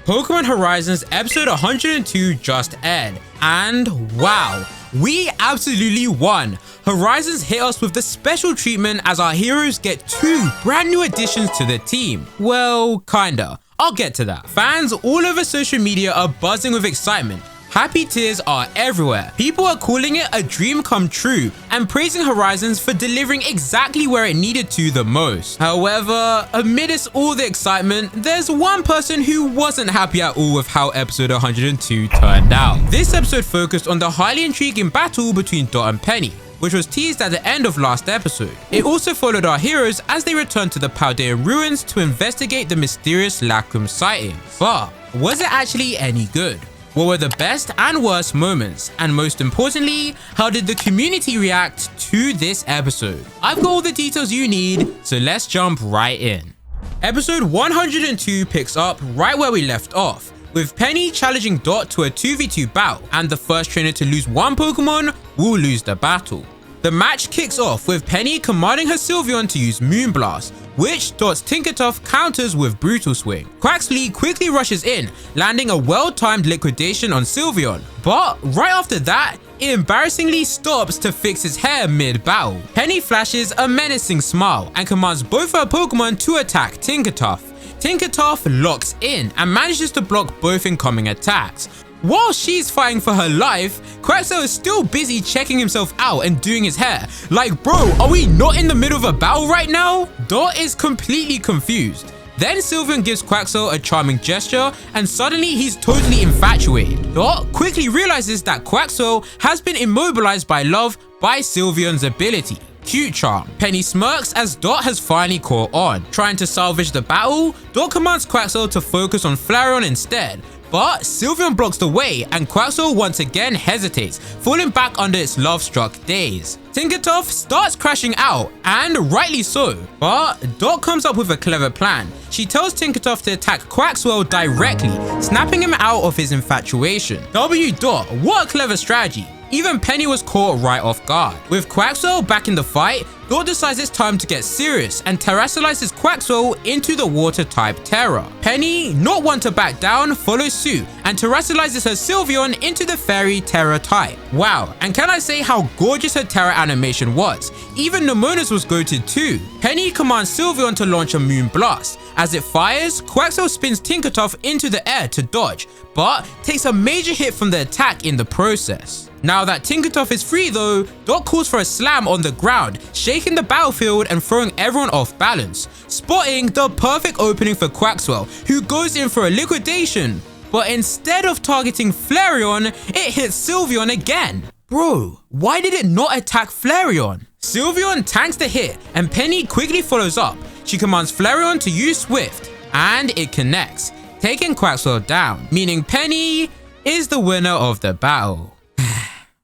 Pokémon Horizons episode 102 just aired, and wow, we absolutely won. Horizons hit us with the special treatment as our heroes get 2 brand new additions to the team. Well, kinda. I'll get to that. Fans all over social media are buzzing with excitement. Happy tears are everywhere. People are calling it a dream come true and praising Horizons for delivering exactly where it needed to the most. However, amidst all the excitement, there's one person who wasn't happy at all with how episode 102 turned out. This episode focused on the highly intriguing battle between Dot and Penny, which was teased at the end of last episode. It also followed our heroes as they returned to the Paldean ruins to investigate the mysterious Lacrum sightings. But was it actually any good? What were the best and worst moments? And most importantly, how did the community react to this episode? I've got all the details you need, so let's jump right in. Episode 102 picks up right where we left off, with Penny challenging Dot to a 2v2 battle, and the first trainer to lose one Pokemon will lose the battle. The match kicks off with Penny commanding her Sylveon to use Moonblast, which Dot's Tinkertuff counters with Brutal Swing. Quaxly quickly rushes in, landing a well-timed liquidation on Sylveon, but right after that, it embarrassingly stops to fix his hair mid-battle. Penny flashes a menacing smile and commands both her Pokemon to attack Tinkertuff. Tinkertuff locks in and manages to block both incoming attacks. While she's fighting for her life, Quaxly is still busy checking himself out and doing his hair. Like, bro, are we not in the middle of a battle right now? Dot is completely confused. Then Sylveon gives Quaxly a charming gesture and suddenly he's totally infatuated. Dot quickly realizes that Quaxly has been immobilized by love by Sylveon's ability, Cute Charm. Penny smirks as Dot has finally caught on. Trying to salvage the battle, Dot commands Quaxly to focus on Flareon instead. But Sylveon blocks the way and Quaxly once again hesitates, falling back under its love-struck daze. Tinkertuff starts crashing out, and rightly so, but Dot comes up with a clever plan. She tells Tinkertuff to attack Quaxly directly, snapping him out of his infatuation. W Dot, what a clever strategy. Even Penny was caught right off guard. With Quaxly back in the fight, Dot decides it's time to get serious and terrestrializes Quaxly into the water-type Terra. Penny, not one to back down, follows suit and terrestrializes her Sylveon into the fairy Terra type. Wow, and can I say how gorgeous her Terra animation was? Even Nemona's was goated too. Penny commands Sylveon to launch a Moon Blast. As it fires, Quaxly spins Tinkertuff into the air to dodge, but takes a major hit from the attack in the process. Now that Tinkertuff is free though, Dot calls for a slam on the ground, shaking the battlefield and throwing everyone off balance, spotting the perfect opening for Quaxly, who goes in for a liquidation. But instead of targeting Flareon, it hits Sylveon again. Bro, why did it not attack Flareon? Sylveon tanks the hit and Penny quickly follows up. She commands Flareon to use Swift, and it connects, taking Quaxly down, meaning Penny is the winner of the battle.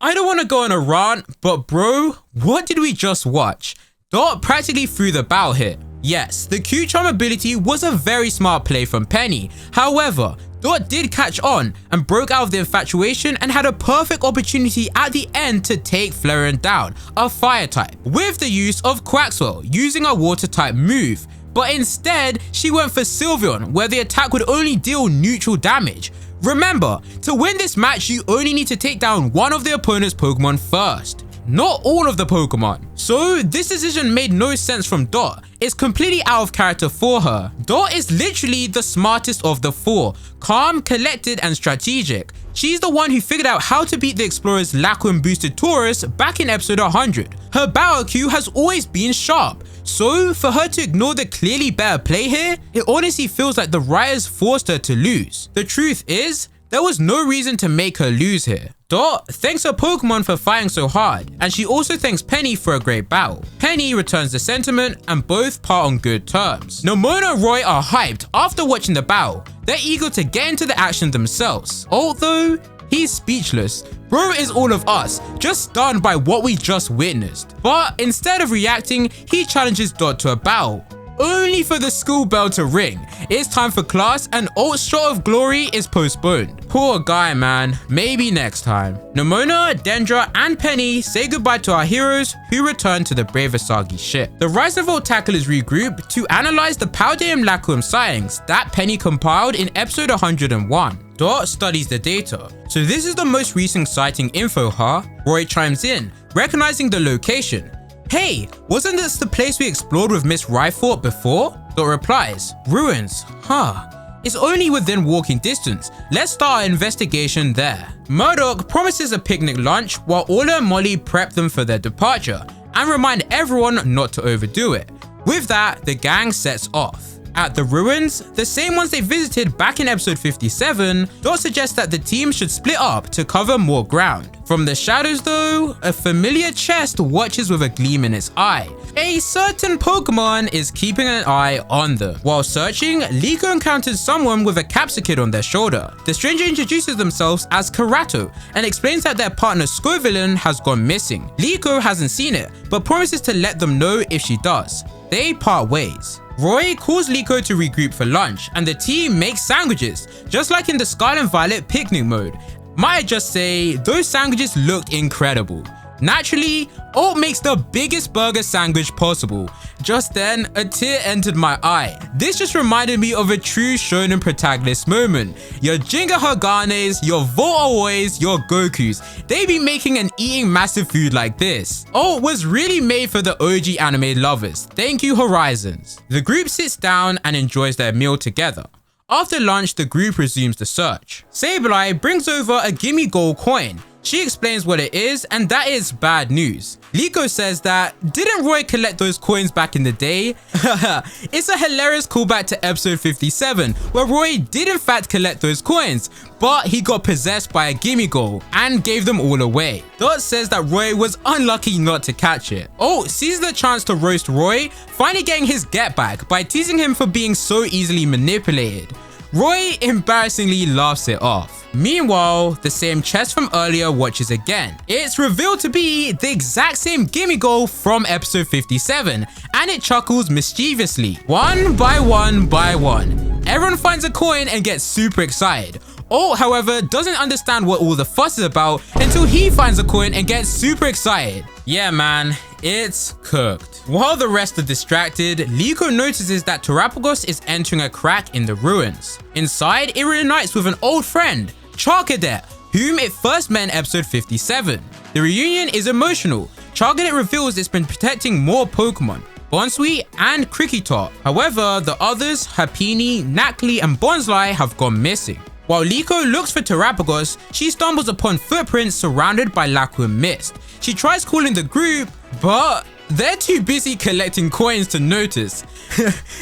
I don't want to go on a rant, but bro, what did we just watch? Dot practically threw the battle hit. Yes, the Cute Charm ability was a very smart play from Penny. However, Dot did catch on and broke out of the infatuation and had a perfect opportunity at the end to take Flareon down, a fire type, with the use of Quaxly using a water type move. But instead, she went for Sylveon, where the attack would only deal neutral damage. Remember, to win this match, you only need to take down one of the opponent's Pokemon first, not all of the Pokemon. So this decision made no sense from Dot. It's completely out of character for her. Dot is literally the smartest of the 4, calm, collected, and strategic. She's the one who figured out how to beat the Explorer's Lacrum boosted Taurus back in episode 100. Her battle IQ has always been sharp. So for her to ignore the clearly better play here, it honestly feels like the writers forced her to lose. The truth is, there was no reason to make her lose here. Dot thanks her Pokemon for fighting so hard, and she also thanks Penny for a great battle. Penny returns the sentiment and both part on good terms. Nemona and Roy are hyped after watching the battle. They're eager to get into the action themselves, although he's speechless. Bro is all of us, just stunned by what we just witnessed. But instead of reacting, he challenges Dot to a battle, only for the school bell to ring. It's time for class and Alt's shot of glory is postponed. Poor guy, man. Maybe next time. Nomona, Dendra, and Penny say goodbye to our heroes who return to the Brave Asagi ship. The Rise and Fall tacklers regroup to analyze the Paldeum Lacuum sightings that Penny compiled in episode 101. Dot studies the data. So this is the most recent sighting info, huh? Roy chimes in, recognizing the location. Hey, wasn't this the place we explored with Miss Ryfort before? Dot replies, ruins, huh? It's only within walking distance. Let's start our investigation there. Murdoch promises a picnic lunch while Ola and Molly prep them for their departure and remind everyone not to overdo it. With that, the gang sets off. At the ruins, the same ones they visited back in episode 57, Dot suggests that the team should split up to cover more ground. From the shadows though, a familiar chest watches with a gleam in its eye. A certain Pokemon is keeping an eye on them. While searching, Liko encounters someone with a capsicid on their shoulder. The stranger introduces themselves as Karato and explains that their partner Scovillain has gone missing. Liko hasn't seen it, but promises to let them know if she does. They part ways. Roy calls Liko to regroup for lunch and the team makes sandwiches, just like in the Scarlet and Violet picnic mode. Might I just say, those sandwiches looked incredible. Naturally, Alt makes the biggest burger sandwich possible. Just then, a tear entered my eye. This just reminded me of a true shonen protagonist moment. Your Jinga Haganes, your Voltois, your Gokus, they be making and eating massive food like this. Alt was really made for the OG anime lovers. Thank you, Horizons. The group sits down and enjoys their meal together. After lunch, the group resumes the search. Sableye brings over a gimme gold coin. She explains what it is and that is bad news. Liko says that, didn't Roy collect those coins back in the day? It's a hilarious callback to episode 57 where Roy did in fact collect those coins, but he got possessed by a gimme goal and gave them all away. Dot says that Roy was unlucky not to catch it. Oh, sees the chance to roast Roy, finally getting his get back by teasing him for being so easily manipulated. Roy embarrassingly laughs it off. Meanwhile, the same chest from earlier watches again. It's revealed to be the exact same gimme goal from episode 57, and it chuckles mischievously. One by one by one, everyone finds a coin and gets super excited. Alt, however, doesn't understand what all the fuss is about until he finds a coin and gets super excited. Yeah man, it's cooked. While the rest are distracted, Liko notices that Terapagos is entering a crack in the ruins. Inside, it reunites with an old friend, Charcadet, whom it first met in episode 57. The reunion is emotional. Charcadet reveals it's been protecting more Pokemon, Bonsweet and Kricketot. However, the others, Happiny, Nacli, and Bonsly have gone missing. While Liko looks for Terapagos, she stumbles upon footprints surrounded by Lacuum mist. She tries calling the group, but they're too busy collecting coins to notice.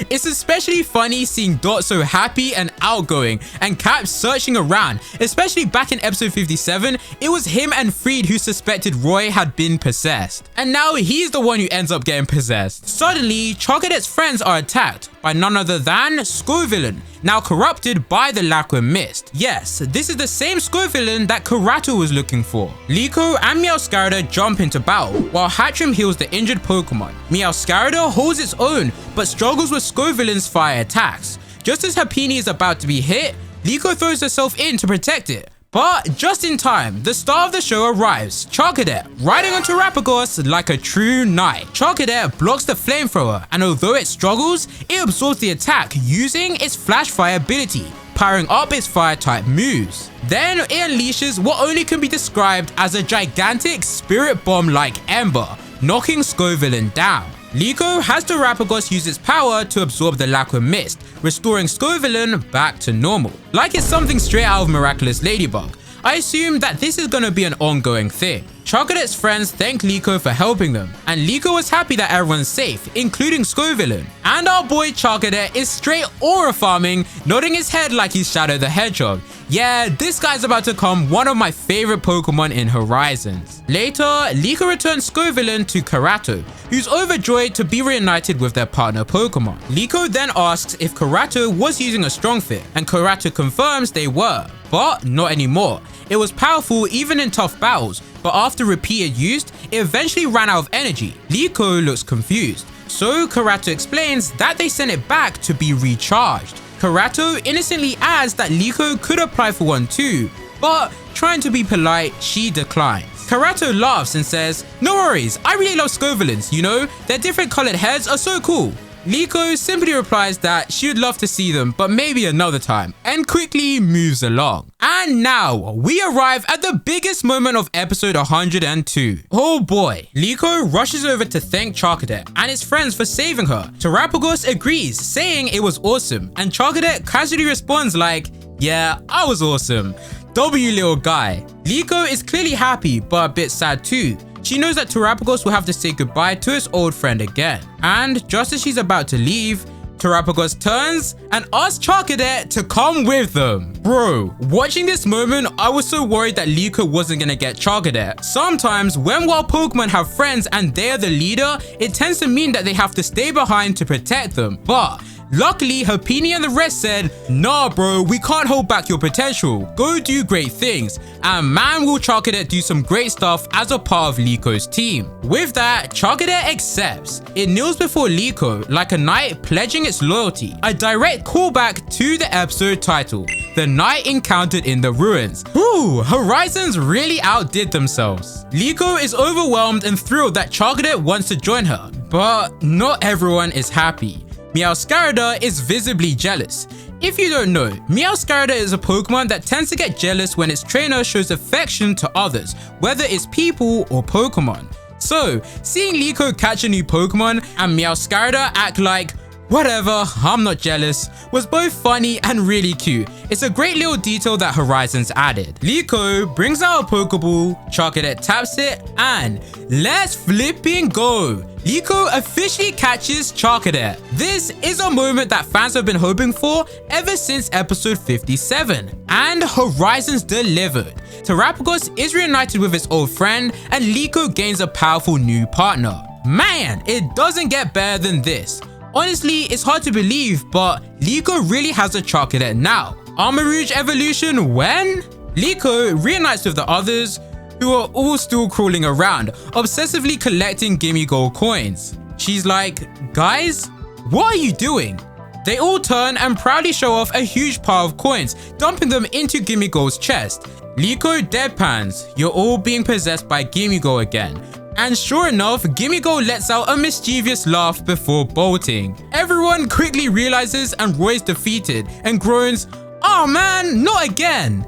It's especially funny seeing Dot so happy and outgoing and Cap searching around, especially back in episode 57, it was him and Freed who suspected Roy had been possessed. And now he's the one who ends up getting possessed. Suddenly, Charcadet's friends are attacked by none other than Scovillain, now corrupted by the Lacuum mist. Yes, this is the same Scovillain that Karato was looking for. Liko and Meowscarada jump into battle, while Hatchrim heals the injured Pokemon. Meowscarada holds its own, but struggles with Scovillain's fire attacks. Just as Happiny is about to be hit, Liko throws herself in to protect it. But just in time, the star of the show arrives, Charcadet, riding on Terapagos like a true knight. Charcadet blocks the flamethrower, and although it struggles, it absorbs the attack using its flash fire ability, powering up its fire type moves. Then it unleashes what only can be described as a gigantic spirit bomb like ember, knocking Scovillain down. Liko has Terapagos use its power to absorb the Lacuum mist, restoring Scovillain back to normal. Like it's something straight out of Miraculous Ladybug, I assume that this is gonna be an ongoing thing. Charcadet's friends thank Liko for helping them, and Liko is happy that everyone's safe, including Scovillain. And our boy Charcadet is straight aura farming, nodding his head like he's Shadow the Hedgehog. Yeah, this guy's about to become one of my favorite Pokemon in Horizons. Later, Liko returns Scovillain to Karato, who's overjoyed to be reunited with their partner Pokemon. Liko then asks if Karato was using a Strong Fit, and Karato confirms they were, but not anymore. It was powerful even in tough battles, but after repeated use, it eventually ran out of energy. Liko looks confused, so Karato explains that they sent it back to be recharged. Karato innocently adds that Liko could apply for one too, but trying to be polite, she declines. Karato laughs and says, "No worries, I really love Scovillains, you know, their different colored heads are so cool." Liko simply replies that she would love to see them, but maybe another time, and quickly moves along. And now, we arrive at the biggest moment of episode 102. Oh boy, Liko rushes over to thank Charcadet and his friends for saving her. Terapagos agrees, saying it was awesome, and Charcadet casually responds like, "Yeah, I was awesome. W little guy." Liko is clearly happy, but a bit sad too. She knows that Terapagos will have to say goodbye to his old friend again. And just as she's about to leave, Terapagos turns and asks Charcadet to come with them. Bro, watching this moment, I was so worried that Liko wasn't gonna get Charcadet. Sometimes, when wild Pokemon have friends and they are the leader, it tends to mean that they have to stay behind to protect them. But luckily, Herpini and the rest said, "Nah bro, we can't hold back your potential. Go do great things." And man, will Charcadet do some great stuff as a part of Liko's team. With that, Charcadet accepts. It kneels before Liko like a knight pledging its loyalty. A direct callback to the episode title, The Knight Encountered in the Ruins. Whew, Horizons really outdid themselves. Liko is overwhelmed and thrilled that Charcadet wants to join her, but not everyone is happy. Meowscarada is visibly jealous. If you don't know, Meowscarada is a Pokemon that tends to get jealous when its trainer shows affection to others, whether it's people or Pokemon. So, seeing Liko catch a new Pokemon and Meowscarada act like, "Whatever, I'm not jealous," was both funny and really cute. It's a great little detail that Horizons added. Liko brings out a Pokeball, Charcadet taps it, and let's flipping go! Liko officially catches Charcadet. This is a moment that fans have been hoping for ever since episode 57, and Horizons delivered. Terapagos is reunited with his old friend, and Liko gains a powerful new partner. Man, it doesn't get better than this. Honestly, it's hard to believe, but Liko really has a Charcadet now. Armarouge evolution when? Liko reunites with the others, who are all still crawling around, obsessively collecting Gimme Gold coins. She's like, "Guys, what are you doing?" They all turn and proudly show off a huge pile of coins, dumping them into Gimme Gold's chest. Liko deadpans, "You're all being possessed by Gimme Gold again." And sure enough, Gimme Gold lets out a mischievous laugh before bolting. Everyone quickly realizes and Roy's defeated and groans, "Oh man, not again."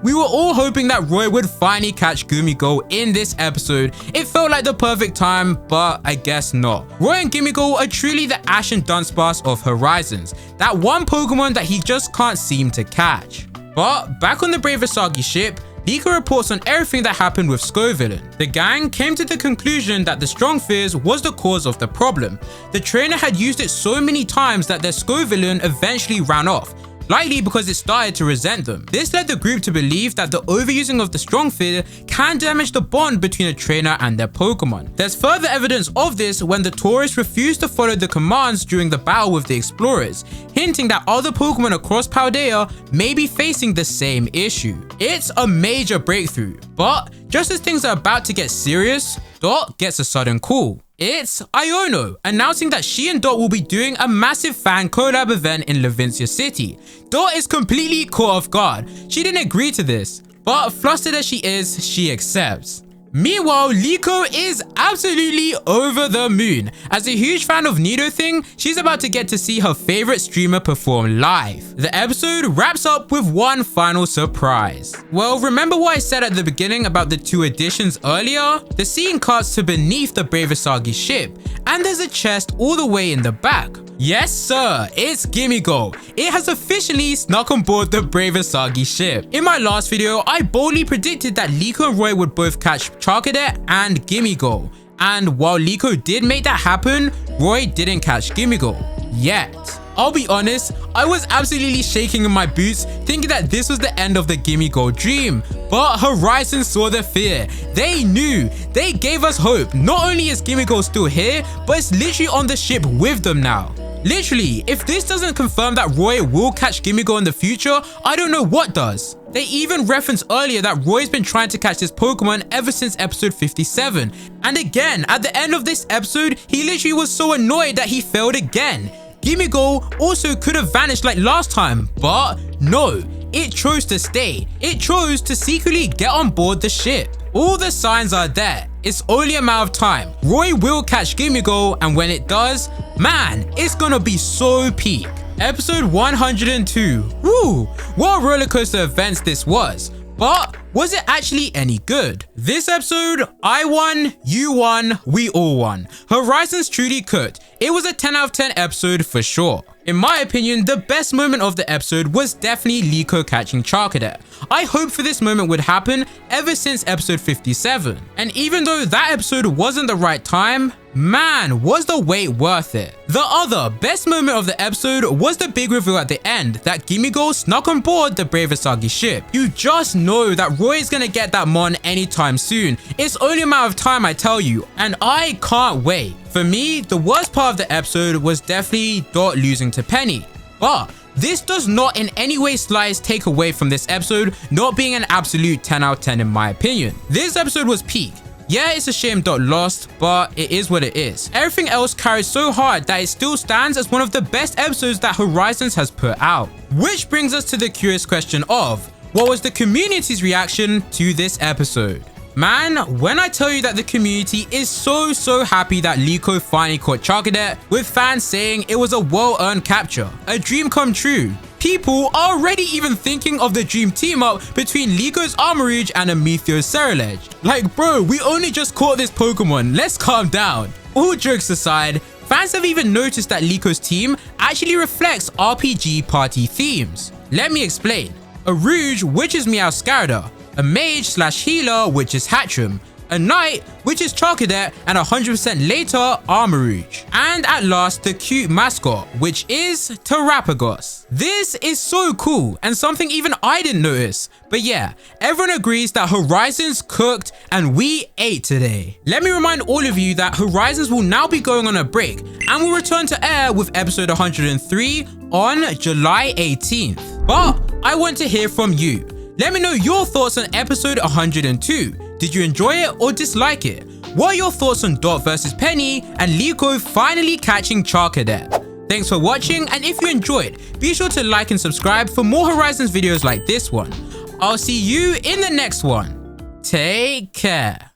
We were all hoping that Roy would finally catch Gimme Gold in this episode. It felt like the perfect time, but I guess not. Roy and Gimme Gold are truly the Ash and Dunsparce of Horizons, that one Pokemon that he just can't seem to catch. But back on the Bravasagi ship, Liko reports on everything that happened with Scovillain. The gang came to the conclusion that the Strong Fizz was the cause of the problem. The trainer had used it so many times that their Scovillain eventually ran off, likely because it started to resent them. This led the group to believe that the overusing of the Strong Fizz can damage the bond between a trainer and their Pokemon. There's further evidence of this when the tourists refused to follow the commands during the battle with the explorers, hinting that other Pokemon across Paldea may be facing the same issue. It's a major breakthrough, but just as things are about to get serious, Dot gets a sudden call. It's Iono, announcing that she and Dot will be doing a massive fan collab event in Levincia City. Dot is completely caught off guard. She didn't agree to this, but flustered as she is, she accepts. Meanwhile, Liko is absolutely over the moon. As a huge fan of Nidothing, she's about to get to see her favorite streamer perform live. The episode wraps up with one final surprise. Well, remember what I said at the beginning about the two additions earlier? The scene cuts to beneath the Bravasagi ship, and there's a chest all the way in the back. Yes sir, it's Gimme Gold. It has officially snuck on board the Bravasagi ship. In my last video, I boldly predicted that Liko and Roy would both catch Charcadet and Gimme Gold. And while Liko did make that happen, Roy didn't catch Gimme Gold yet. I'll be honest, I was absolutely shaking in my boots thinking that this was the end of the Gimme Gold dream. But Horizon saw the fear. They knew. They gave us hope. Not only is Gimme Gold still here, but it's literally on the ship with them now. Literally, if this doesn't confirm that Roy will catch Gimme Gold in the future, I don't know what does. They even referenced earlier that Roy's been trying to catch this Pokemon ever since episode 57. And again, at the end of this episode, he literally was so annoyed that he failed again. Gimme also could have vanished like last time, but no, it chose to stay. It chose to secretly get on board the ship. All the signs are there. It's only a matter of time. Roy will catch Gimme, and when it does, man, it's gonna be so peak. Episode 102. Woo! What a rollercoaster events this was. But was it actually any good? This episode, I won, you won, we all won. Horizons truly cooked. It was a 10 out of 10 episode for sure. In my opinion, the best moment of the episode was definitely Liko catching Charcadet. I hoped for this moment would happen ever since episode 57. And even though that episode wasn't the right time, man, was the wait worth it. The other best moment of the episode was the big reveal at the end that Gimme snuck on board the Brave Asagi ship. You just know that Roy is gonna get that mon anytime soon. It's only a matter of time, I tell you, and I can't wait. For me, the worst part of the episode was definitely Dot losing to Penny. But this does not in any way slice take away from this episode not being an absolute 10 out of 10 in my opinion. This episode was peak. Yeah, it's a shame Dot lost, but it is what it is. Everything else carries so hard that it still stands as one of the best episodes that Horizons has put out. Which brings us to the curious question of, what was the community's reaction to this episode? Man, when I tell you that the community is so happy that Liko finally caught Charcadet, with fans saying it was a well-earned capture, a dream come true. People are already even thinking of the dream team up between Liko's Armorage and Amethio's Ceruledge. Like bro, we only just caught this Pokemon, let's calm down. All jokes aside, fans have even noticed that Liko's team actually reflects RPG party themes. Let me explain. A Rouge, which is Meowscarada, a Mage / Healer, which is Hatcham, a Knight, which is Charcadet, and 100% later Armorage. And at last, the cute mascot, which is Terrapagos. This is so cool and something even I didn't notice. But yeah, everyone agrees that Horizons cooked and we ate today. Let me remind all of you that Horizons will now be going on a break and will return to air with episode 103 on July 18th. But I want to hear from you. Let me know your thoughts on episode 102. Did you enjoy it or dislike it? What are your thoughts on Dot versus Penny and Liko finally catching Charcadet? Thanks for watching, and if you enjoyed, be sure to like and subscribe for more Horizons videos like this one. I'll see you in the next one. Take care.